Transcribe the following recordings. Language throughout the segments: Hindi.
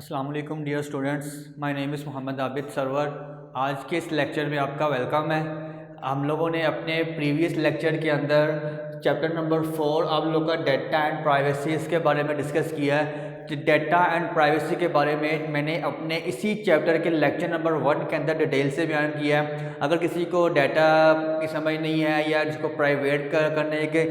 अस्सलाम वालेकुम dear students, my name is Mohammad Abid Sarwar. आज के इस लेक्चर में आपका वेलकम है। हम लोगों ने अपने प्रीवियस लेक्चर के अंदर चैप्टर नंबर 4 आप लोगों का डेटा एंड प्राइवेसी इसके बारे में डिस्कस किया है। डेटा एंड प्राइवेसी के बारे में मैंने अपने इसी चैप्टर के लेक्चर नंबर 1 के अंदर डिटेल से बयान किया है। अगर किसी को डाटा की समझ नहीं है या जिसको प्राइवेट करने के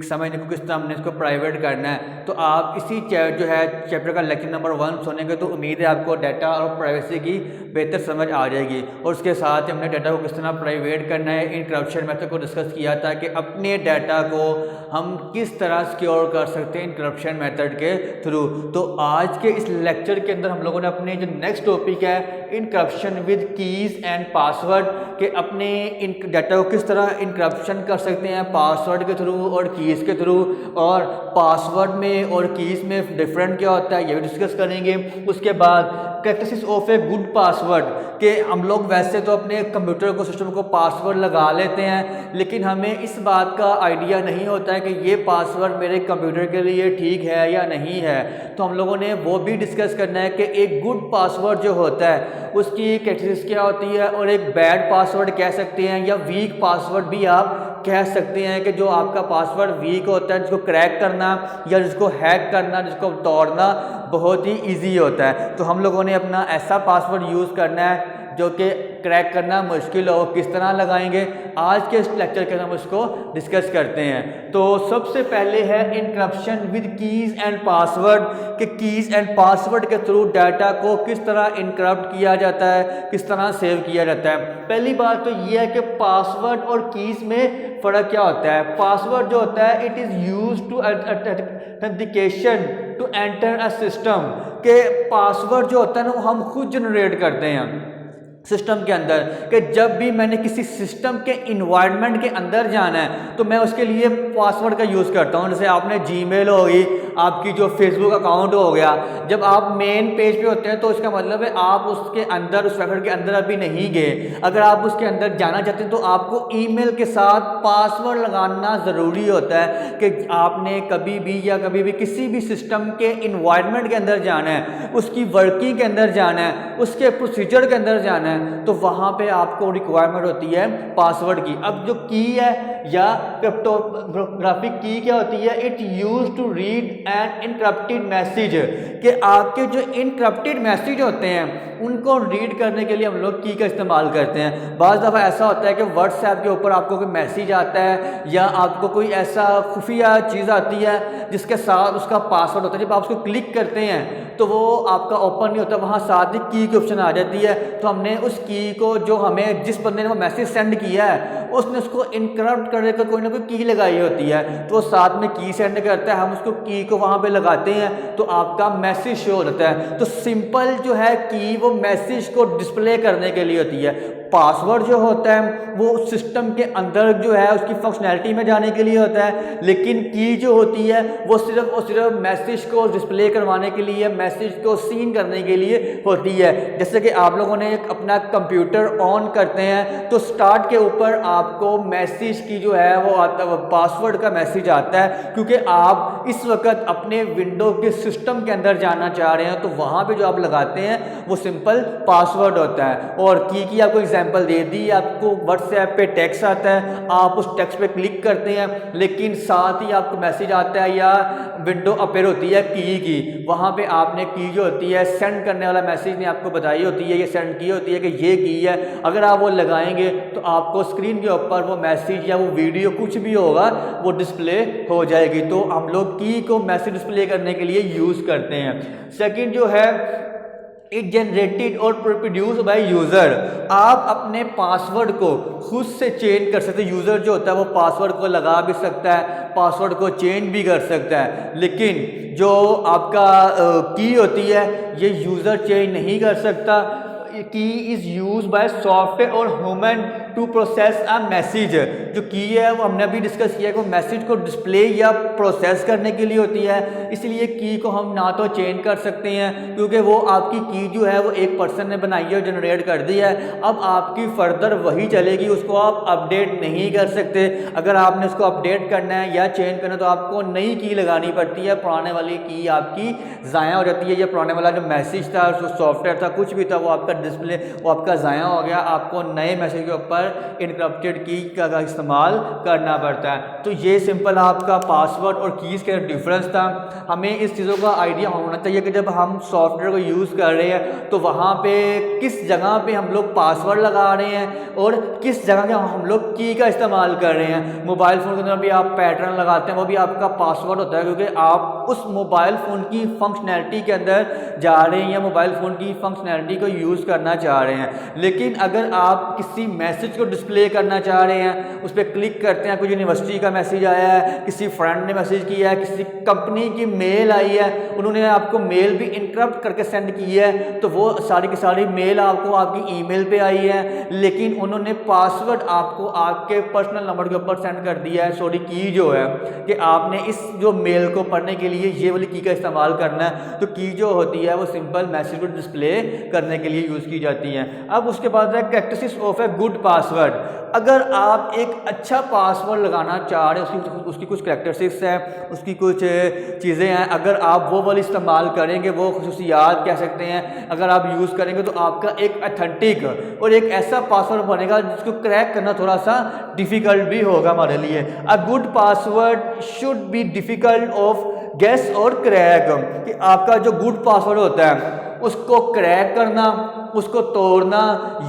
समझ नहीं को किस तरह हमने इसको प्राइवेट करना है, तो आप इसी जो है चैप्टर का लेक्चर नंबर 1 सुनेंगे तो उम्मीद है आपको डाटा और प्राइवेसी की बेहतर समझ आ जाएगी। और उसके साथ हमने डाटा को किस तरह प्राइवेट करना है, इनक्रप्शन मेथड को डिस्कस किया था कि अपने डाटा को हम किस तरह सिक्योर कर सकते हैं इनक्रप्शन मेथड के थ्रू। तो आज के इस लेक्चर के अंदर हम लोगों ने अपने जो नेक्स्ट टॉपिक है encryption with keys and password के अपने इन डाटा को किस तरह इनक्रप्शन कर सकते हैं पासवर्ड के थ्रू और कीज़ के थ्रू, और पासवर्ड में और कीज़ में डिफरेंट क्या होता है ये भी डिस्कस करेंगे। उसके बाद characteristics of a good password के हम लोग वैसे तो अपने कंप्यूटर को सिस्टम को पासवर्ड लगा लेते हैं, लेकिन हमें इस बात का आइडिया नहीं होता है कि ये पासवर्ड मेरे कंप्यूटर के लिए ठीक है या नहीं है। तो हम लोगों ने वो भी डिस्कस करना है कि एक गुड पासवर्ड जो होता है उसकी कैरेक्टरिस्टिक्स क्या होती है, और एक बैड पासवर्ड कह सकते हैं या वीक पासवर्ड भी आप कह सकते हैं कि जो आपका पासवर्ड वीक होता है, जिसको क्रैक करना या जिसको हैक करना, जिसको तोड़ना बहुत ही इजी होता है। तो हम लोगों ने अपना ऐसा पासवर्ड यूज़ करना है जो कि क्रैक करना मुश्किल हो, किस तरह लगाएंगे आज के इस लेक्चर के अंदर हम उसको डिस्कस करते हैं। तो सबसे पहले है encryption with keys and password के कीज़ एंड पासवर्ड के थ्रू डाटा को किस तरह इनक्रप्ट किया जाता है, किस तरह सेव किया जाता है। पहली बात तो ये है कि पासवर्ड और कीज़ में फ़र्क क्या होता है। पासवर्ड जो होता है it is used to authentication to enter a system के पासवर्ड जो होता है ना वो हम खुद जनरेट करते हैं सिस्टम के अंदर, कि जब भी मैंने किसी सिस्टम के इन्वायरमेंट के अंदर जाना है तो मैं उसके लिए पासवर्ड का यूज़ करता हूँ। जैसे आपने जीमेल होगी, आपकी जो फेसबुक अकाउंट हो गया, जब आप मेन पेज पे होते हैं तो इसका मतलब है आप उसके अंदर उस वेबसाइट के अंदर अभी नहीं गए। अगर आप उसके अंदर जाना चाहते हैं तो आपको ईमेल के साथ पासवर्ड लगाना ज़रूरी होता है कि आपने कभी भी किसी भी सिस्टम के इन्वायरमेंट के अंदर जाना है, उसकी वर्किंग के अंदर जाना है, उसके प्रोसीजर के अंदर जाना है, तो वहां पे आपको रिक्वायरमेंट होती है पासवर्ड की। अब जो की है या क्रिप्टोग्राफिक की क्या होती है, it use to read an encrypted message, कि आपके जो इनक्रप्टेड मैसेज होते हैं उनको रीड करने के लिए हम लोग की का इस्तेमाल करते हैं। बाज़ दफ़ा ऐसा होता है कि व्हाट्सएप के ऊपर आपको कोई मैसेज आता है या आपको कोई ऐसा खुफिया चीज़ आती है जिसके साथ उसका पासवर्ड होता है, जब आप उसको क्लिक करते हैं तो वो आपका ओपन नहीं होता, वहाँ साथ ही की ऑप्शन आ जाती है। तो हमने उस की को जो हमें जिस बंदे ने वो मैसेज सेंड किया है उसने उसको इनक्रप्ट करने का कोई ना कोई की लगाई होती है, तो वो साथ में की सेंड करता है, हम उसको की को वहाँ पे लगाते हैं तो आपका मैसेज शो हो जाता है। तो सिंपल जो है की वो मैसेज को डिस्प्ले करने के लिए होती है। पासवर्ड जो होता है वो सिस्टम के अंदर जो है उसकी फंक्शनैलिटी में जाने के लिए होता है, लेकिन की जो होती है वो सिर्फ और सिर्फ मैसेज को डिस्प्ले करवाने के लिए, मैसेज को सीन करने के लिए होती है। जैसे कि आप लोगों ने अपना कंप्यूटर ऑन करते हैं तो स्टार्ट के ऊपर आपको मैसेज की जो है वो आता है, पासवर्ड का मैसेज आता है, क्योंकि आप इस वक्त अपने विंडो के सिस्टम के अंदर जाना चाह रहे हैं तो वहाँ पे जो आप लगाते हैं वो सिंपल पासवर्ड होता है। और की आपको एग्जांपल दे दी, आपको व्हाट्सएप पे टेक्स्ट आता है, आप उस टेक्स्ट पे क्लिक करते हैं लेकिन साथ ही आपको मैसेज आता है या विंडो अपेयर होती है की, वहाँ पे आपने की जो होती है सेंड करने वाला मैसेज ने आपको बताई होती है, ये सेंड की होती है कि ये की है। अगर आप वो लगाएंगे तो आपको स्क्रीन के ऊपर वो मैसेज या वो वीडियो कुछ भी होगा वो डिस्प्ले हो जाएगी। तो हम लोग की को मैसेज डिस्प्ले करने के लिए यूज़ करते हैं। सेकंड जो है इट जनरेटेड और प्रोड्यूस बाय यूज़र, आप अपने पासवर्ड को खुद से चेंज कर सकते हैं। यूज़र जो होता है वो पासवर्ड को लगा भी सकता है, पासवर्ड को चेंज भी कर सकता है, लेकिन जो आपका की होती है ये यूज़र चेंज नहीं कर सकता। Key is use by software और human to process a message. जो की है वो हमने अभी डिस्कस किया है कि मैसेज को डिस्प्ले या प्रोसेस करने के लिए होती है, इसलिए की को हम ना तो चेंज कर सकते हैं क्योंकि वो आपकी की जो है वो एक पर्सन ने बनाई है, जनरेट कर दी है। अब आपकी फर्दर वही चलेगी, उसको आप अपडेट नहीं कर सकते। अगर आपने उसको अपडेट करना है या चेंज करना है तो आपको नई की लगानी पड़ती है, पुराने वाली की आपकी ज़ाया हो जाती है, या पुराने वाला जो मैसेज था, जो सॉफ्टवेयर था, कुछ भी था, वो आपका डिस्प्ले वो आपका ज़ाया हो गया। आपको नए मैसेज के ऊपर इनक्रप्टेड की का इस्तेमाल करना पड़ता है। तो ये सिंपल आपका पासवर्ड और कीज़ का डिफरेंस था। हमें इस चीज़ों का आइडिया होना चाहिए कि जब हम सॉफ्टवेयर को यूज़ कर रहे हैं तो वहाँ पे किस जगह पे हम लोग पासवर्ड लगा रहे हैं और किस जगह के हम लोग की का इस्तेमाल कर रहे हैं। मोबाइल फ़ोन के अंदर भी आप पैटर्न लगाते हैं, वो भी आपका पासवर्ड होता है, क्योंकि आप उस मोबाइल फ़ोन की फंक्शनैलिटी के अंदर जा रहे हैं या मोबाइल फ़ोन की फंक्शनैलिटी को यूज़ करना चाह रहे हैं। लेकिन अगर आप किसी मैसेज को डिस्प्ले करना चाह रहे हैं, उस पर क्लिक करते हैं, कोई यूनिवर्सिटी का मैसेज आया है, किसी फ्रेंड ने मैसेज किया है, किसी कंपनी की मेल आई है, उन्होंने आपको मेल भी इनक्रप्ट करके सेंड की है, तो वो सारी की सारी मेल आपको आपकी ईमेल पे आई है, लेकिन उन्होंने पासवर्ड आपको आपके पर्सनल नंबर के ऊपर सेंड कर दिया है। सॉरी, की जो है कि आपने इस जो मेल को पढ़ने के लिए ये वाली की का इस्तेमाल करना है। तो की जो होती है वो सिंपल मैसेज को डिस्प्ले करने के लिए यूज़ की जाती है। अब उसके बाद है characteristics of a good password. अगर आप एक अच्छा पासवर्ड लगाना चाह रहे हैं, उसकी कुछ कैरेक्टरिस्टिक्स हैं, उसकी कुछ चीज़ें हैं, अगर आप वो वाली इस्तेमाल करेंगे, वो खुसूसियात कह सकते हैं, अगर आप यूज़ करेंगे तो आपका एक अथेंटिक और एक ऐसा पासवर्ड बनेगा जिसको क्रैक करना थोड़ा सा डिफ़िकल्ट भी होगा हमारे लिए। A good password should be difficult of guess और क्रैक, कि आपका जो गुड पासवर्ड होता है उसको क्रैक करना, उसको तोड़ना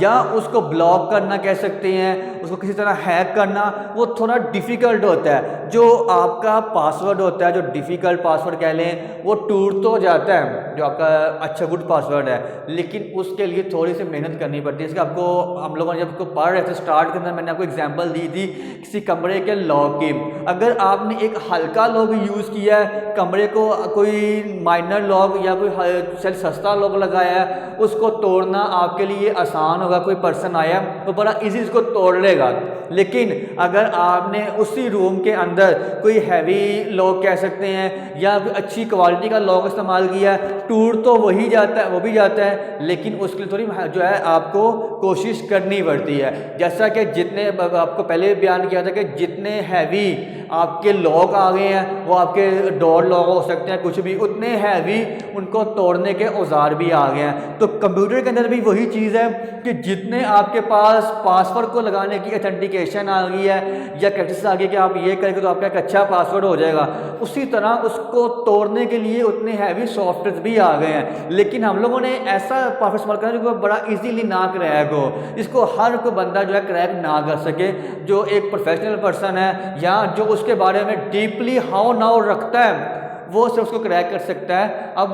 या उसको ब्लॉक करना कह सकते हैं, उसको किसी तरह हैक करना, वो थोड़ा डिफ़िकल्ट होता है। जो आपका पासवर्ड होता है, जो डिफ़िकल्ट पासवर्ड कह लें, वो टूट तो जाता है जो आपका अच्छा गुड पासवर्ड है, लेकिन उसके लिए थोड़ी सी मेहनत करनी पड़ती है। इसका आपको हम लोगों ने जब उसको पढ़ रहे थे स्टार्ट के अंदर, मैंने आपको एग्जाम्पल दी थी किसी कमरे के लॉक की। अगर आपने एक हल्का लॉक यूज़ किया है, कमरे को कोई माइनर लॉक या कोई सस्ता लॉक लगाया है, उसको तोड़ना आपके लिए आसान होगा। कोई पर्सन आया तो बड़ा इजी इसको तोड़ लेगा। लेकिन अगर आपने उसी रूम के अंदर कोई हैवी लॉक कह सकते हैं या कोई अच्छी क्वालिटी का लॉक इस्तेमाल किया, टूट तो वही जाता है, वो भी जाता है, लेकिन उसके लिए थोड़ी जो है आपको कोशिश करनी पड़ती है। जैसा कि जितने आपको पहले बयान किया था कि जितने हैवी आपके लॉक आ गए हैं, वो आपके डोर लॉक हो सकते हैं, कुछ भी, उतने हैवी उनको तोड़ने के औजार भी आ गए हैं। तो कंप्यूटर के अंदर भी वही चीज़ है कि जितने आपके पास पासवर्ड को लगाने की ऑथेंटिकेशन आ गई है या कैरेक्टरिस्टिक्स आ गई कि आप ये करेंगे तो आपका एक अच्छा पासवर्ड हो जाएगा, उसी तरह उसको तोड़ने के लिए उतने हैवी सॉफ्टवेयर भी आ गए हैं। लेकिन हम लोगों ने ऐसा पासवर्ड इस्तेमाल करना जो बड़ा इजीली ना क्रैक हो, इसको हर कोई बंदा जो है क्रैक ना कर सके। जो एक प्रोफेशनल पर्सन है या जो उसके बारे में डीपली हाउ नाउ रखता है, वो सिर्फ उसको क्रैक कर सकता है। अब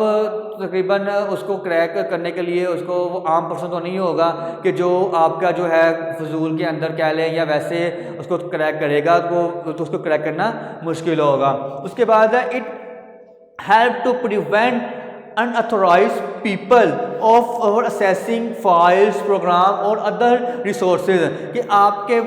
तकरीबन उसको क्रैक करने के लिए उसको वो आम पर्सन तो नहीं होगा कि जो आपका जो है फजूल के अंदर कह लें या वैसे उसको क्रैक करेगा, तो उसको क्रैक करना मुश्किल होगा। उसके बाद है it help to prevent unauthorized people of our accessing files, program और अदर रिसोर्सेज, कि आपके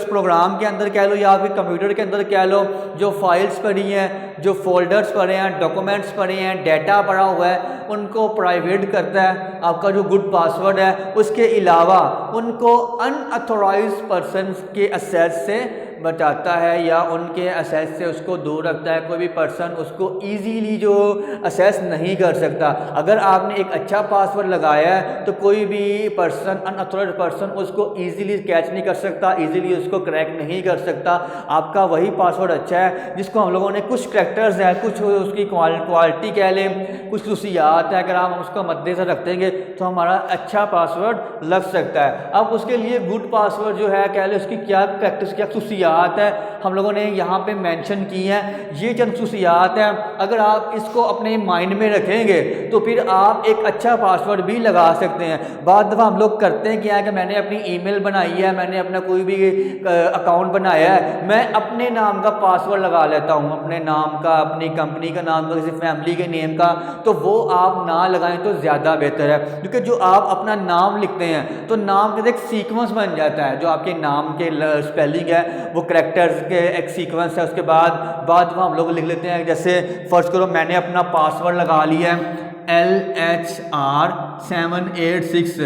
प्रोग्राम के अंदर कह लो या आपके कंप्यूटर के अंदर कह लो, जो फाइल्स पड़ी हैं, जो फोल्डर्स पड़े हैं, डॉक्यूमेंट्स पड़े हैं, डेटा पड़ा हुआ है, उनको प्राइवेट करता है आपका जो गुड पासवर्ड है। उसके अलावा उनको अनऑथोराइज्ड पर्सन्स के एक्सेस से बचाता है या उनके एक्सेस से उसको दूर रखता है। कोई भी पर्सन उसको इजीली जो एक्सेस नहीं कर सकता। अगर आपने एक अच्छा पासवर्ड लगाया है तो कोई भी पर्सन, अनऑथोराइज्ड पर्सन, उसको इजीली कैच नहीं कर सकता, इजीली उसको क्रैक नहीं कर सकता। आपका वही पासवर्ड अच्छा है जिसको हम लोगों ने कुछ कैरेक्टर्स हैं, कुछ उसकी क्वालिटी कह लें, कुछ खसूसियात है, अगर हम उसको मद्देनजर रख देंगे तो हमारा अच्छा पासवर्ड लग सकता है। अब उसके लिए गुड पासवर्ड जो है कह लें उसकी क्या कैरेक्टर्स, क्या खसूसियात खसूसियात है हम लोगों ने यहाँ पे मेंशन की हैं। ये चंद खसूसियात हैं, अगर आप इसको अपने माइंड में रखेंगे तो फिर आप एक अच्छा पासवर्ड भी लगा सकते हैं। बाद दफ़ा हम लोग करते हैं क्या है कि मैंने अपनी ईमेल बनाई है, मैंने अपना कोई भी अकाउंट बनाया है, मैं अपने नाम का पासवर्ड लगा लेता हूँ, अपने नाम का, अपनी कंपनी का नाम का, किसी फैमिली के नेम का। तो वो आप ना लगाएं तो ज़्यादा बेहतर है, क्योंकि जो आप अपना नाम लिखते हैं तो नाम के एक सीक्वेंस बन जाता है। जो आपके नाम के स्पेलिंग है वो करैक्टर्स के एक सीक्वेंस है। उसके बाद हम लोग लिख लेते हैं, जैसे फर्स्ट करो मैंने अपना पासवर्ड लगा लिया है LHR786,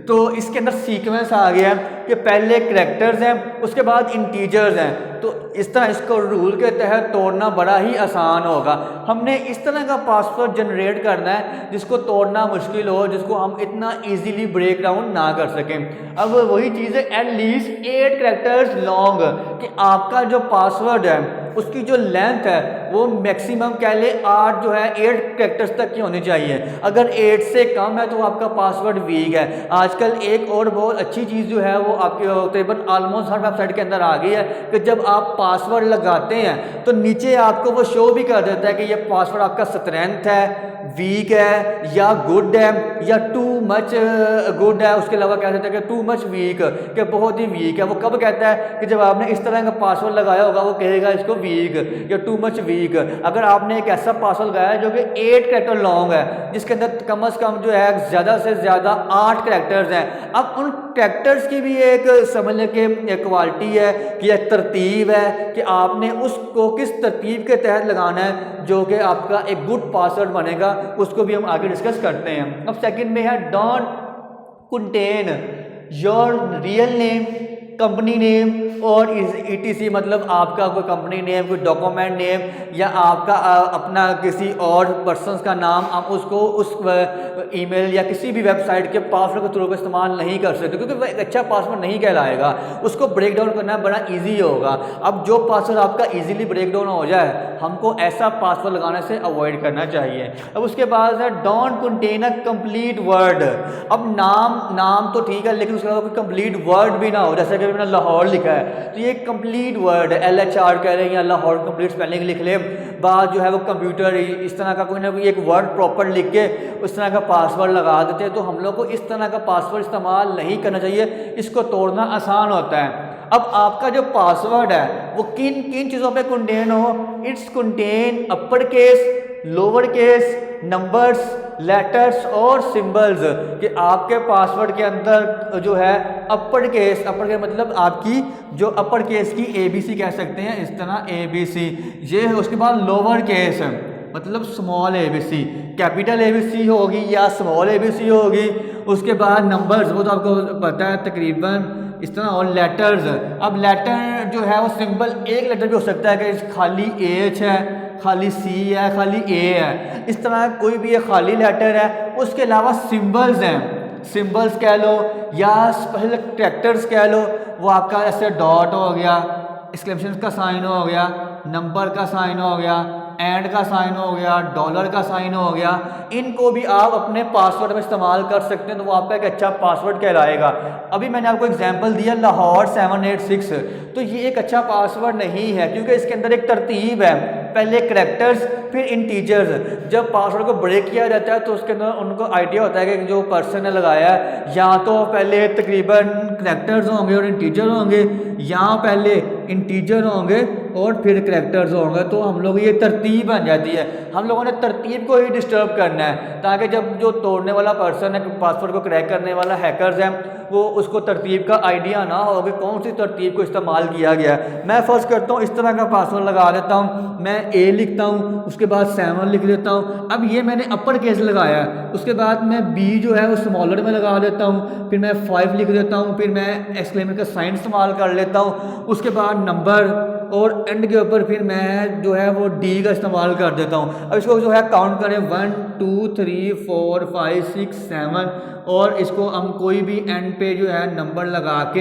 तो इसके अंदर सीक्वेंस आ गया कि पहले करैक्टर्स हैं, उसके बाद इंटीजर्स हैं। तो इस तरह इसको रूल के तहत तोड़ना बड़ा ही आसान होगा। हमने इस तरह का पासवर्ड जनरेट करना है जिसको तोड़ना मुश्किल हो, जिसको हम इतना इजीली ब्रेक डाउन ना कर सकें। अब वही चीज़ है एटलीस्ट 8 करैक्टर्स लॉन्ग, कि आपका जो पासवर्ड है उसकी जो लेंथ है वो मैक्सिमम कह ले 8 जो है 8 करैक्टर्स तक की होनी चाहिए। अगर 8 से कम है तो आपका पासवर्ड वीक है। आजकल एक और बहुत अच्छी चीज़ जो है वो आपके तकरीबन ऑलमोस्ट हर वेबसाइट के अंदर आ गई है कि जब आप पासवर्ड लगाते हैं तो नीचे आपको वो शो भी कर देता है कि ये पासवर्ड आपका स्ट्रेंथ है, वीक है या गुड है या टू मच गुड है। उसके अलावा कह देता है कि टू मच वीक, कि बहुत ही वीक है। वो कब कहता है कि जब आपने इस तरह का पासवर्ड लगाया होगा वो कहेगा इसको वीक या टू मच वीक। अगर आपने एक ऐसा पासवर्ड लगाया जो कि 8 करैक्टर लॉन्ग है, जिसके अंदर कम से कम जो है ज़्यादा से ज़्यादा 8 करैक्टर्स हैं, अब उन करैक्टर्स की भी एक समझ लें कि क्वालिटी है कि एक तरतीब है कि आपने उसको किस तरतीब के तहत लगाना है जो कि आपका एक गुड पासवर्ड बनेगा। उसको भी हम आगे डिस्कस करते हैं। अब सेकंड में है don't contain your real name, company name और ETC, मतलब आपका कोई कंपनी नेम, कोई डॉक्यूमेंट नेम या आपका अपना किसी और पर्सन का नाम, आप उसको उस ईमेल या किसी भी वेबसाइट के पासवर्ड के थ्रू को इस्तेमाल नहीं कर सकते, क्योंकि वह एक अच्छा पासवर्ड नहीं कहलाएगा। उसको ब्रेक डाउन करना बड़ा ईजी होगा। अब जो पासवर्ड आपका ईजिली ब्रेक डाउन हो जाए, हमको ऐसा पासवर्ड लगाने से अवॉइड करना चाहिए। अब उसके बाद है don't contain a complete word. अब नाम तो ठीक है, लेकिन उसके अलावा कोई कंप्लीट वर्ड भी ना हो। जैसे कि मैंने लाहौर लिखा है तो ये कंप्लीट वर्ड है, LHR कह रहे हैं या लाहौर कंप्लीट स्पेलिंग लिख ले। बाद जो है वो कंप्यूटर इस तरह का कोई ना कोई एक वर्ड प्रॉपर लिख के उस तरह का पासवर्ड लगा देते हैं। तो हम लोग को इस तरह का पासवर्ड इस्तेमाल नहीं करना चाहिए, इसको तोड़ना आसान होता है। अब आपका जो पासवर्ड है वो किन किन चीज़ों पे कंटेन हो, it's contain upper case, lower case, numbers, letters और सिंबल्स। कि आपके पासवर्ड के अंदर जो है अपर केस मतलब आपकी जो अपर केस की ABC कह सकते हैं, इस तरह ABC ये है। उसके बाद लोअर केस मतलब स्मॉल ABC, कैपिटल ABC होगी या स्मॉल ABC होगी। उसके बाद नंबर्स वो तो आपको पता है तकरीबन इस तरह। और लेटर्स, अब लेटर जो है वो सिंपल एक लेटर भी हो सकता है कि खाली H है, खाली C है, खाली A है, इस तरह कोई भी एक खाली लेटर है। उसके अलावा सिंबल्स हैं, सिंबल्स कह लो या स्पेशल कैरेक्टर्स कह लो। वो आपका ऐसे डॉट हो गया, एक्सक्लेमेशन का साइन हो गया, नंबर का साइन हो गया, एंड का साइन हो गया, डॉलर का साइन हो गया। इनको भी आप अपने पासवर्ड में इस्तेमाल कर सकते हैं, तो वो आपका एक अच्छा पासवर्ड कहलाएगा। अभी मैंने आपको एग्जांपल दिया लाहौर 786, तो ये एक अच्छा पासवर्ड नहीं है, क्योंकि इसके अंदर एक तरतीब है, पहले करैक्टर्स फिर इंटीजर्स। जब पासवर्ड को ब्रेक किया जाता है तो उसके अंदर उनको आइडिया होता है कि जो पर्सन ने लगाया है या तो पहले तकरीबन करैक्टर्स होंगे और इंटीजर होंगे, या पहले इंटीजर होंगे और फिर करैक्टर्स होंगे। तो हम लोग ये तरतीब बन जाती है, हम लोगों ने तरतीब को ही डिस्टर्ब करना है, ताकि जब जो तोड़ने वाला पर्सन है, पासवर्ड को क्रैक करने वाला हैकर्स हैं, वो उसको तरतीब का आइडिया ना हो कि कौन सी तरतीब को इस्तेमाल किया गया। मैं फर्स्ट करता हूँ इस तरह का पासवर्ड लगा देता हूँ, मैं A लिखता हूँ, उसके बाद 7 लिख देता हूँ। अब ये मैंने अपर केस लगाया, उसके बाद मैं B जो है वो स्मॉलर में लगा देता हूँ, फिर मैं 5 लिख देता हूँ, फिर मैं एक्सक्लेमेशन का साइन इस्तेमाल कर लेता हूँ। उसके बाद नंबर और एंड के ऊपर फिर मैं जो है वो D का इस्तेमाल कर देता हूँ। अब इसको जो है काउंट करें 1 2 3 4 5 6 7, और इसको हम कोई भी एंड पे जो है नंबर लगा के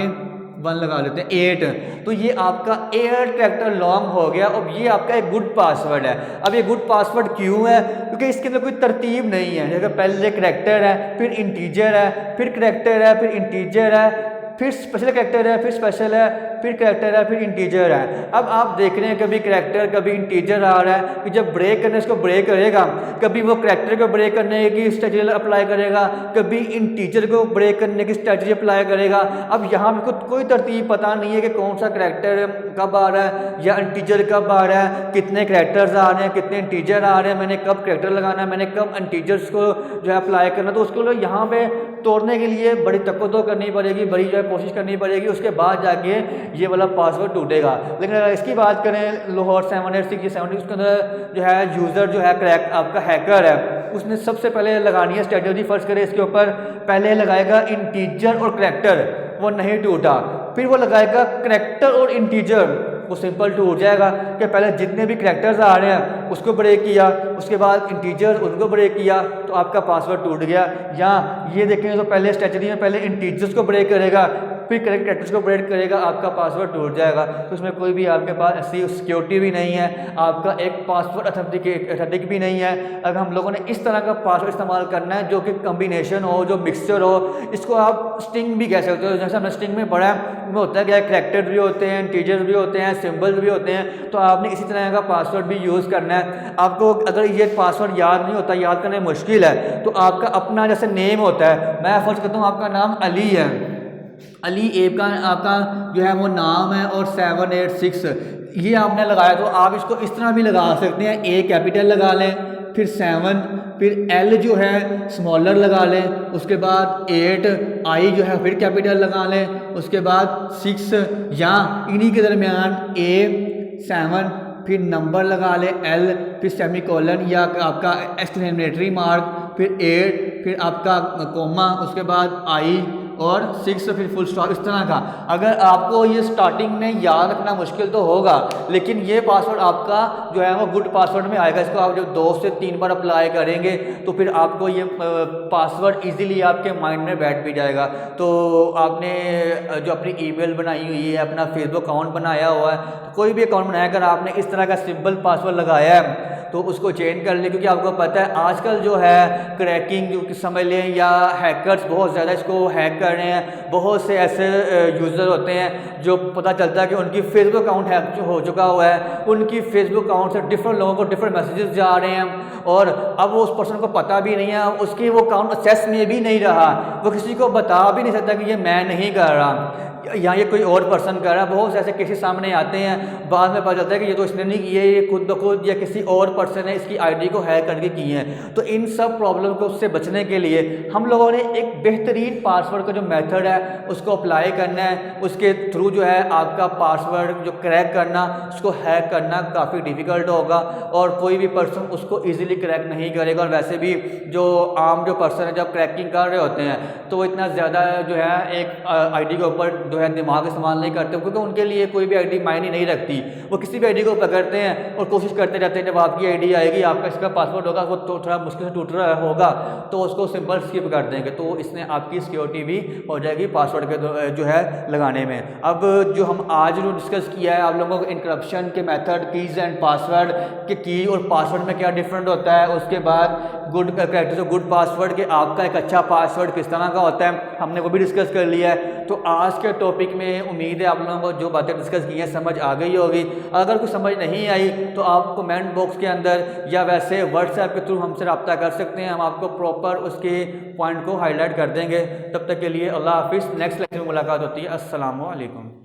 1 लगा लेते हैं 8। तो ये आपका 8 कैरेक्टर लॉन्ग हो गया। अब ये आपका एक गुड पासवर्ड है। अब ये गुड पासवर्ड क्यों है? क्योंकि इसके अंदर कोई तरतीब नहीं है। जैसे पहले कैरेक्टर है, फिर इंटीजर है, फिर कैरेक्टर है, फिर इंटीजर है, फिर स्पेशल कैरेक्टर है, फिर स्पेशल है, फिर करैक्टर है, फिर इंटीजर है। अब आप देख रहे हैं कभी करैक्टर कभी इंटीजर आ रहा है कि जब ब्रेक करने इसको ब्रेक करेगा, कभी वो करैक्टर को ब्रेक करने की स्ट्रेटजी अप्लाई करेगा, कभी इंटीजर को ब्रेक करने की स्ट्रेटजी अप्लाई करेगा। अब यहाँ पे कोई तरतीब पता नहीं है कि कौन सा करैक्टर कब आ रहा है या इंटीजर कब आ रहा है, कितने करैक्टर्स आ रहे हैं, कितने इंटीजर आ रहे हैं, मैंने कब करैक्टर लगाना है, मैंने कब इंटीजर्स को जो है अप्लाई करना। तो उसको यहाँ पे तोड़ने के लिए बड़ी तकद्दो करनी पड़ेगी, बड़ी जो है कोशिश करनी पड़ेगी, उसके बाद जाके ये वाला पासवर्ड टूटेगा। लेकिन अगर इसकी बात करें लाहौर 786 उसके अंदर जो है यूज़र जो है क्रैक आपका हैकर है, उसने सबसे पहले लगानी है स्ट्रेटजी। फर्स्ट करें इसके ऊपर, पहले लगाएगा इंटीजर और करैक्टर, वो नहीं टूटा। फिर वो लगाएगा करैक्टर और इंटीजर, वो सिंपल टूट जाएगा। कि पहले जितने भी करैक्टर्स आ रहे हैं उसको ब्रेक किया, उसके बाद इंटीजर्स उनको ब्रेक किया, तो आपका पासवर्ड टूट गया। या ये देखेंगे तो पहले स्ट्रेटजी में पहले इंटीजर्स को ब्रेक करेगा, फिर करैक्टर्स को ब्रेक करेगा, आपका पासवर्ड टूट जाएगा। तो उसमें कोई भी आपके पास ऐसी सिक्योरिटी भी नहीं है, आपका एक पासवर्ड अथेंटिक भी नहीं है। अगर हम लोगों ने इस तरह का पासवर्ड इस्तेमाल करना है जो कि कम्बिनेशन हो, जो मिक्सचर हो, इसको आप स्ट्रिंग भी कह सकते हो। जैसे हमने स्ट्रिंग में पढ़ा है, उसमें होता है क्या, करैक्टर भी होते हैं, इंटीजर भी होते हैं, सिंबल्स भी होते हैं। तो आपने इसी तरह का पासवर्ड भी यूज़ करना है। आपको अगर ये पासवर्ड याद नहीं होता, याद करना मुश्किल है, तो आपका अपना जैसे नेम होता है, मैं फर्ज करता हूँ आपका नाम अली है, अली एब का आपका जो है वो नाम है और 786 ये आपने लगाया, तो आप इसको इस तरह भी लगा सकते हैं। ए कैपिटल लगा लें, फिर 7, फिर एल जो है स्मॉलर लगा लें, उसके बाद 8, आई जो है फिर कैपिटल लगा लें, उसके बाद 6, या इन्हीं के दरमियान ए 7, फिर नंबर लगा लें एल, फिर सेमीकोलन या आपका एक्सक्लेमेटरी मार्क, फिर 8, फिर आपका कोमा, उसके बाद आई और 6, फिर फुल स्टॉप, इस तरह का। अगर आपको ये स्टार्टिंग में याद रखना मुश्किल तो होगा, लेकिन ये पासवर्ड आपका जो है वो गुड पासवर्ड में आएगा। इसको आप जब 2 से 3 बार अप्लाई करेंगे तो फिर आपको ये पासवर्ड इजीली आपके माइंड में बैठ भी जाएगा। तो आपने जो अपनी ईमेल बनाई हुई है, अपना फेसबुक अकाउंट बनाया हुआ है, तो कोई भी अकाउंट बनाया, अगर आपने इस तरह का सिंपल पासवर्ड लगाया है तो उसको चेंज कर लें। क्योंकि आपको पता है आजकल जो है क्रैकिंग जो समझ लें या हैकर्स बहुत ज़्यादा इसको हैक कर रहे हैं। बहुत से ऐसे यूज़र होते हैं जो पता चलता है कि उनकी फेसबुक अकाउंट हैक हो चुका हुआ है, उनकी फेसबुक अकाउंट से डिफरेंट लोगों को डिफरेंट मैसेजेस जा रहे हैं और अब वो उस पर्सन को पता भी नहीं है, उसकी वो अकाउंट एक्सेस में भी नहीं रहा, वो किसी को बता भी नहीं सकता कि ये मैं नहीं कर रहा या ये कोई और पर्सन कर रहा है। बहुत से ऐसे केसेस सामने आते हैं, बाद में पता चलता है कि ये तो इसने नहीं किए, ये खुद ब खुद या किसी और पर्सन ने इसकी आईडी को हैक करके की है। तो इन सब प्रॉब्लम को उससे बचने के लिए हम लोगों ने एक बेहतरीन पासवर्ड का जो मेथड है उसको अप्लाई करना है। उसके थ्रू जो है आपका पासवर्ड जो क्रैक करना, उसको हैक करना काफ़ी डिफ़िकल्ट होगा और कोई भी पर्सन उसको ईजिली क्रैक नहीं करेगा। और वैसे भी जो आम जो पर्सन है जब क्रैकिंग कर रहे होते हैं तो वो इतना ज़्यादा जो है एक आईडी के ऊपर जो है दिमाग इस्तेमाल नहीं करते, क्योंकि उनके लिए कोई भी आईडी मायने नहीं रखती। वो किसी भी आईडी को पकड़ते हैं और कोशिश करते रहते हैं, जब आपकी आईडी आएगी, आपका इसका पासवर्ड होगा, वो तो थोड़ा मुश्किल से टूट रहा होगा तो उसको सिंपल स्किप कर देंगे। तो इसने आपकी सिक्योरिटी भी हो जाएगी पासवर्ड के जो है लगाने में। अब जो हम आज जो डिस्कस किया है आप लोगों को इनक्रप्शन के मेथड, कीज़ एंड पासवर्ड के की और पासवर्ड में क्या डिफरेंट होता है, उसके बाद good characters of good password के आपका एक अच्छा पासवर्ड किस तरह का होता है, हमने वो भी डिस्कस कर लिया है। तो आज के टॉपिक में उम्मीद है आप लोगों को जो बातें डिस्कस की हैं समझ आ गई होगी। अगर कुछ समझ नहीं आई तो आप कमेंट बॉक्स के अंदर या वैसे व्हाट्सएप के थ्रू हमसे रब्ता कर सकते हैं, हम आपको प्रॉपर उसके पॉइंट को हाईलाइट कर देंगे। तब तक के लिए अल्लाह हाफिज़। नेक्स्ट लेक्चर में मुलाकात होती है। अस्सलामु अलैकुम।